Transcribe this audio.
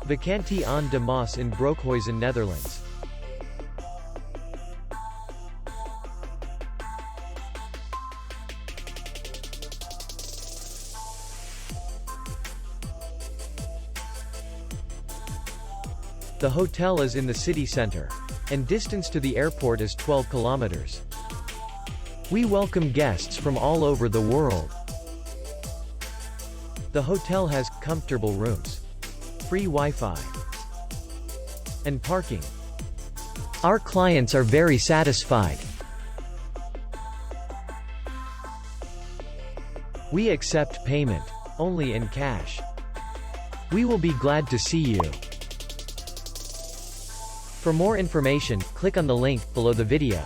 Vakantie aan de Maas in Broekhuizen, Netherlands. The hotel is in the city center, and distance to the airport is 12 kilometers. We welcome guests from all over the world. The hotel has comfortable rooms, free Wi-Fi, and parking. Our clients are very satisfied. We accept payment only in cash. We will be glad to see you. For more information, click on the link below the video.